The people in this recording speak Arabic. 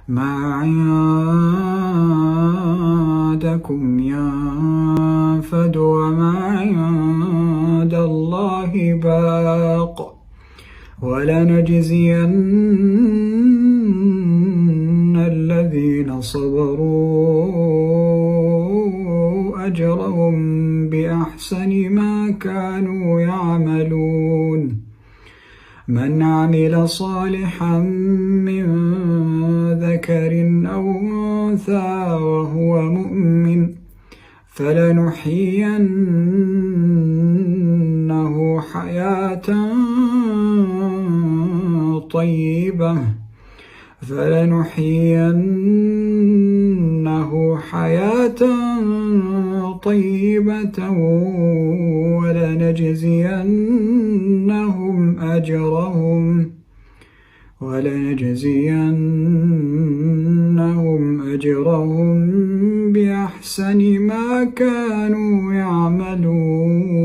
ما عندكم ينفد وما عند الله باق ولنجزين الذين صبروا أجرهم بأحسن ما كانوا يعملون من عمل صالحا من ذكر أو أنثى وهو مؤمن فلنحيينه حياة طيبة ولنجزينهم أجرهم بأحسن ما كانوا يعملون.